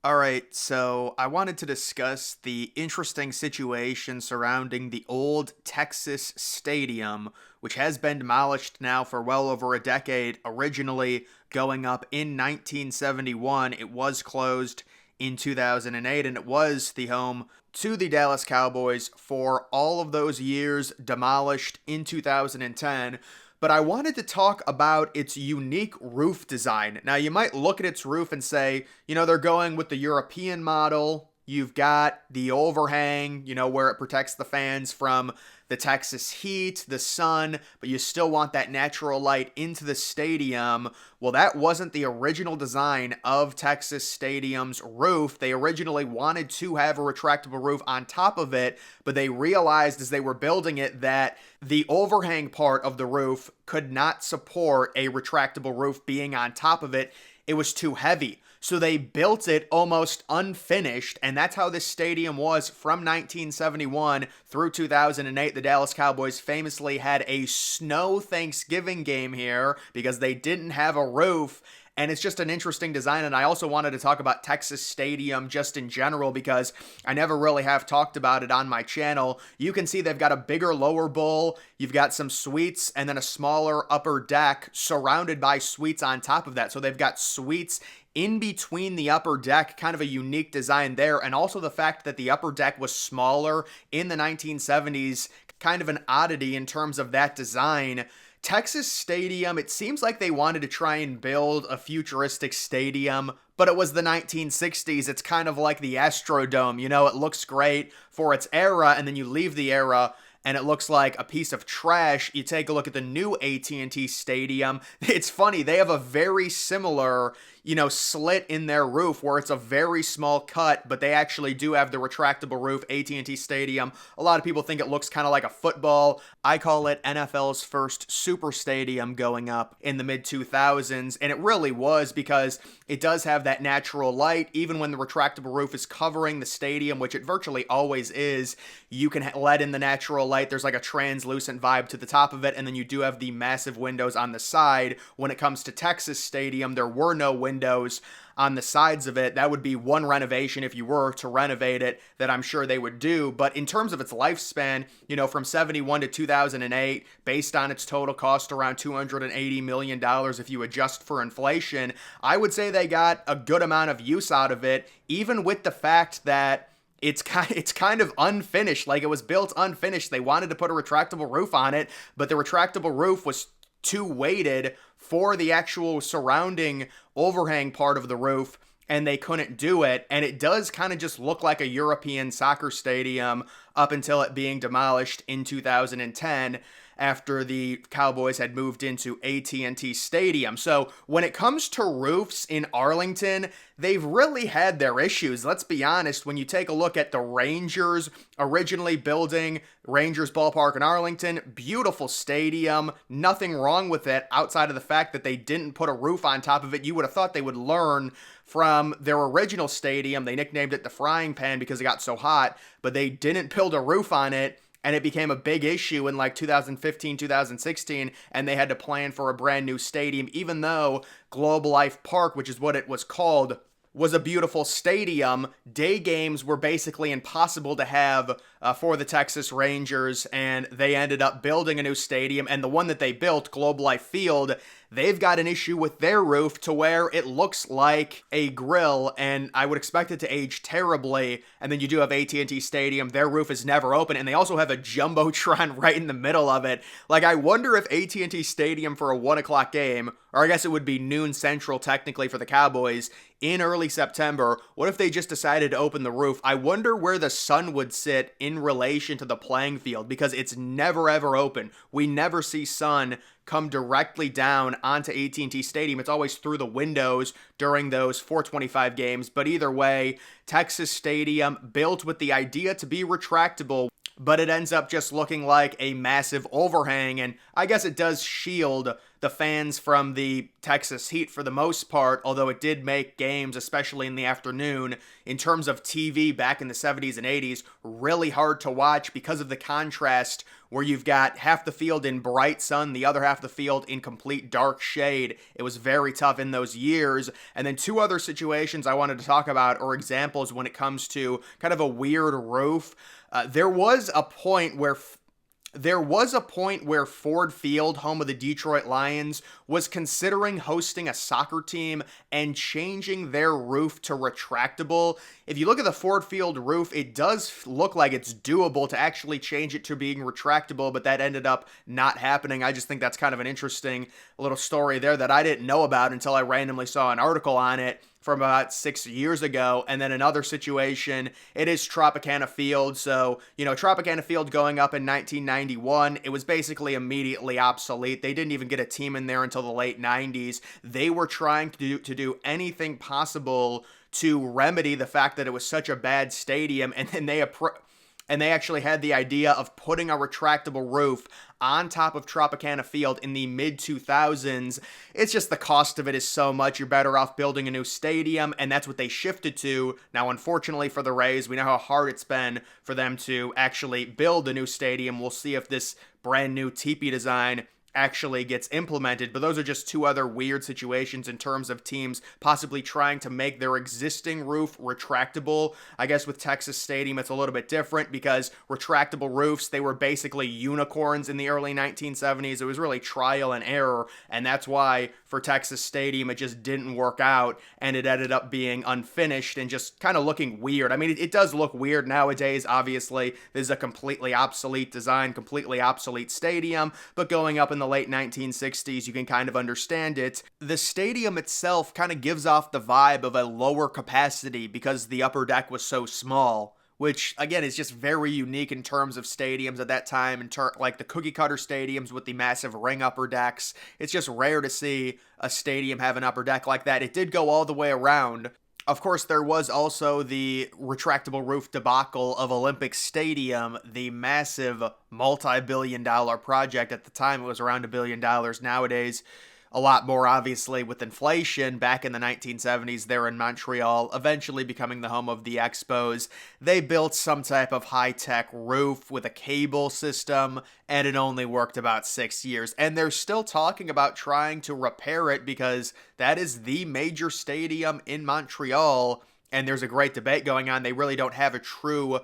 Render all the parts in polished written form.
All right, so I wanted to discuss the interesting situation surrounding the old Texas Stadium, which has been demolished now for well over a decade. Originally going up in 1971, it was closed in 2008, and it was the home to the Dallas Cowboys for all of those years, demolished in 2010. But I wanted to talk about its unique roof design. Now, you might look at its roof and say, they're going with the European model. You've got the overhang, where it protects the fans from the Texas heat, the sun, but you still want that natural light into the stadium. Well, that wasn't the original design of Texas Stadium's roof. They originally wanted to have a retractable roof on top of it, but they realized as they were building it that the overhang part of the roof could not support a retractable roof being on top of it. It was too heavy. So they built it almost unfinished, and that's how this stadium was from 1971 through 2008. The Dallas Cowboys famously had a snow Thanksgiving game here because they didn't have a roof. And it's just an interesting design. And I also wanted to talk about Texas Stadium just in general because I never really have talked about it on my channel. You can see they've got a bigger lower bowl. You've got some suites and then a smaller upper deck surrounded by suites on top of that. So they've got suites in between the upper deck, kind of a unique design there. And also the fact that the upper deck was smaller in the 1970s, kind of an oddity in terms of that design. Texas Stadium, it seems like they wanted to try and build a futuristic stadium, but it was the 1960s. It's kind of like the Astrodome, it looks great for its era, and then you leave the era and it looks like a piece of trash. You take a look at the new AT&T Stadium. It's funny, they have a very similar, slit in their roof where it's a very small cut, but they actually do have the retractable roof. AT&T Stadium, a lot of people think it looks kind of like a football. I call it NFL's first super stadium going up in the mid-2000s, and it really was because it does have that natural light. Even when the retractable roof is covering the stadium, which it virtually always is, you can let in the natural light. There's like a translucent vibe to the top of it, and then you do have the massive windows on the side. When it comes to Texas Stadium, there were no windows on the sides of it. That would be one renovation if you were to renovate it that I'm sure they would do. But in terms of its lifespan, from 71 to 2008, based on its total cost around $280 million if you adjust for inflation, I would say they got a good amount of use out of it, even with the fact that it's kind of unfinished. Like, it was built unfinished. They wanted to put a retractable roof on it, but the retractable roof was too weighted for the actual surrounding overhang part of the roof, and they couldn't do it. And it does kind of just look like a European soccer stadium up until it being demolished in 2010 after the Cowboys had moved into AT&T Stadium. So when it comes to roofs in Arlington, they've really had their issues. Let's be honest, when you take a look at the Rangers originally building Rangers Ballpark in Arlington, beautiful stadium, nothing wrong with it outside of the fact that they didn't put a roof on top of it. You would have thought they would learn from their original stadium. They nicknamed it the Frying Pan because it got so hot, but they didn't build a roof on it. And it became a big issue in like 2015, 2016, and they had to plan for a brand new stadium, even though Globe Life Park, which is what it was called, was a beautiful stadium. Day games were basically impossible to have for the Texas Rangers, and they ended up building a new stadium. And the one that they built, Globe Life Field, they've got an issue with their roof to where it looks like a grill, and I would expect it to age terribly. And then you do have AT&T Stadium. Their roof is never open, and they also have a Jumbotron right in the middle of it. Like, I wonder if AT&T Stadium for a 1 o'clock game, or I guess it would be noon central technically for the Cowboys, in early September, what if they just decided to open the roof? I wonder where the sun would sit in relation to the playing field, because it's never ever open. We never see sun come directly down onto AT&T Stadium. It's always through the windows during those 425 games. But either way, Texas Stadium built with the idea to be retractable, but it ends up just looking like a massive overhang, and I guess it does shield the fans from the Texas Heat for the most part, although it did make games, especially in the afternoon, in terms of TV back in the 70s and 80s, really hard to watch because of the contrast where you've got half the field in bright sun, the other half of the field in complete dark shade. It was very tough in those years. And then two other situations I wanted to talk about, or examples when it comes to kind of a weird roof. There was a point where Ford Field, home of the Detroit Lions, was considering hosting a soccer team and changing their roof to retractable. If you look at the Ford Field roof, it does look like it's doable to actually change it to being retractable, but that ended up not happening. I just think that's kind of an interesting little story there that I didn't know about until I randomly saw an article on it from about 6 years ago. And then another situation, it is Tropicana Field. So, Tropicana Field going up in 1991, it was basically immediately obsolete. They didn't even get a team in there until the late 90s. They were trying to do anything possible to remedy the fact that it was such a bad stadium, and then they actually had the idea of putting a retractable roof on top of Tropicana Field in the mid-2000s. It's just the cost of it is so much. You're better off building a new stadium, and that's what they shifted to. Now, unfortunately for the Rays, we know how hard it's been for them to actually build a new stadium. We'll see if this brand new teepee design actually gets implemented, but those are just two other weird situations in terms of teams possibly trying to make their existing roof retractable. I guess with Texas Stadium it's a little bit different because retractable roofs, they were basically unicorns in the early 1970s. It was really trial and error, and that's why for Texas Stadium it just didn't work out, and it ended up being unfinished and just kind of looking weird. I mean, it does look weird nowadays. Obviously, this is a completely obsolete design, completely obsolete stadium, but going up in the late 1960s, you can kind of understand it. The stadium itself kind of gives off the vibe of a lower capacity because the upper deck was so small, which again is just very unique in terms of stadiums at that time, like the cookie cutter stadiums with the massive ring upper decks. It's just rare to see a stadium have an upper deck like that. It did go all the way around. Of course, there was also the retractable roof debacle of Olympic Stadium, the massive multi-billion-dollar project. At the time, it was around $1 billion. Nowadays, a lot more, obviously, with inflation. Back in the 1970s, there in Montreal, eventually becoming the home of the Expos. They built some type of high-tech roof with a cable system, and it only worked about 6 years. And they're still talking about trying to repair it because that is the major stadium in Montreal, and there's a great debate going on. They really don't have a true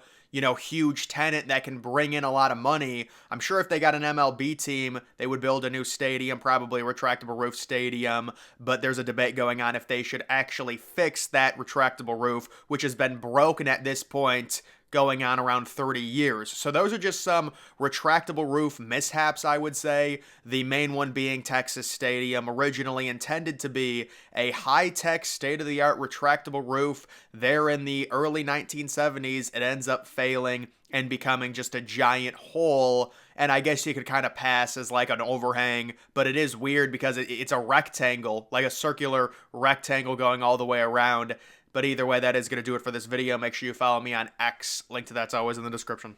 huge tenant that can bring in a lot of money. I'm sure if they got an MLB team, they would build a new stadium, probably a retractable roof stadium, but there's a debate going on if they should actually fix that retractable roof, which has been broken at this point going on around 30 years. So those are just some retractable roof mishaps, I would say. The main one being Texas Stadium, originally intended to be a high-tech, state-of-the-art retractable roof. There in the early 1970s, it ends up failing and becoming just a giant hole. And I guess you could kind of pass as like an overhang, but it is weird because it's a rectangle, like a circular rectangle going all the way around. But either way, that is going to do it for this video. Make sure you follow me on X. Link to that's always in the description.